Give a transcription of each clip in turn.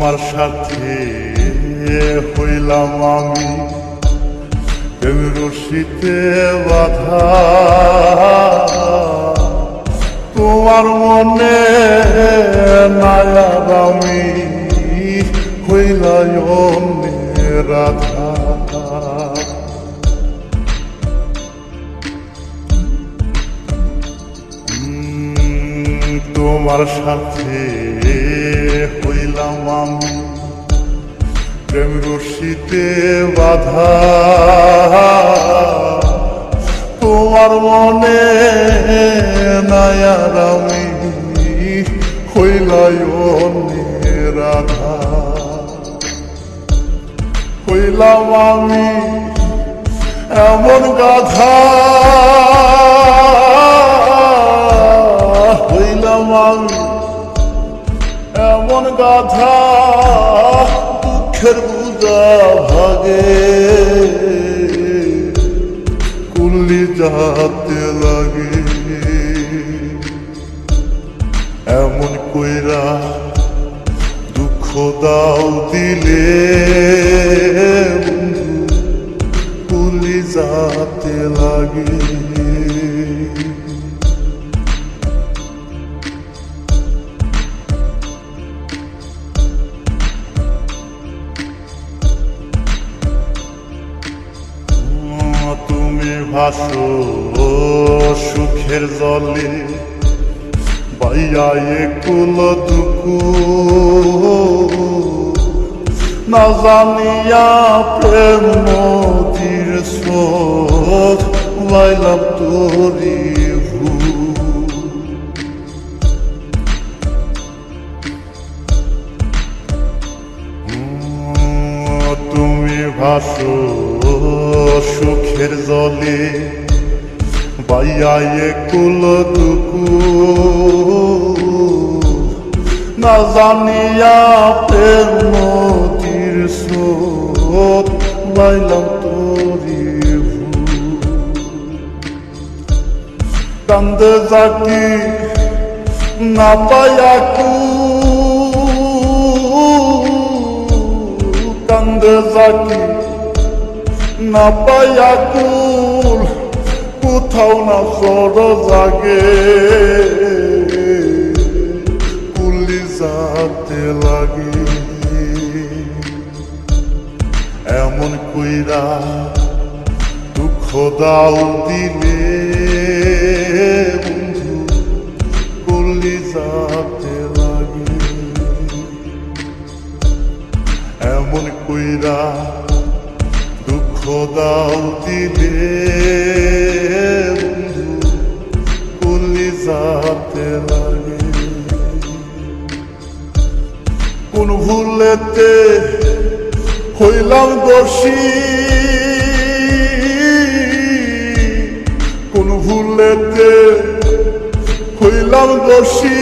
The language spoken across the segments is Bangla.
তোমার সাথে হইলাম আমি প্রেম রশিতে বাধা, তোমার মনে নায়ার আমি হইলাই রাধা। তোমার সাথে হইলাম আমি প্রেম রশিতে বাধা, তোমার মনে নায়ার আমি হইলাই রাধা। হইলাম আমি এমন গাধা, হইলাম আমি এমন গাধা, দুঃখের বুঝা ভাগে কুল্লি যাতে লাগে। এমন কইরা দুঃখ দাও দিলে বন্ধু কুল্লি যাতে লাগে। তুমি ভাসো সুখের জলে বাইয়া একুল দুকু, না জানিয়া প্রেম নদীর স্রোত লাইলাম তোরি ভু। তুমি ভাসো সুখের জলে বাইয়া একুল দুকু, না জানিয়া প্রেম নদীর স্রোত লাইলাম তোরি ভু। কান্দে জাকি না পায়া কান্দে জাকি না পায়া কুল, কোথাও না সর জাগে কুলি যাতে লাগে। এমন কইরা দুঃখ দাও দিলে বন্ধু কুলি যাতে লাগে। এমন কইরা দুঃখ দাও দিলে বন্ধু কুলি যাতে লাগে। কোন ভুলেতে হইলাম দোষী, কোন ভুলেতে হইলাম দোষী,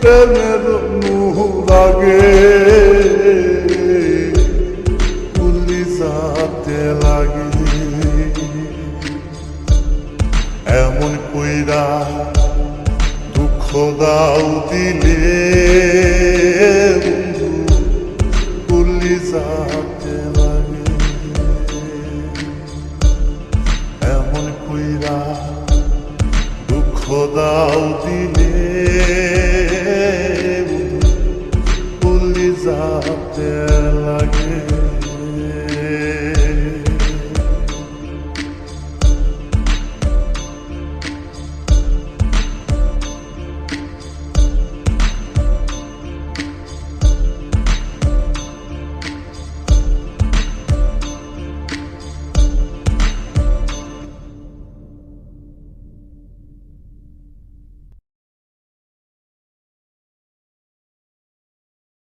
প্রেমের মুহ লাগে কুলি যাতে লাগে। এমন কইরা দুঃখ দাও দিলে বন্ধু কুলি যাতে লাগে। এমন কইরা দুঃখ দাও দিলে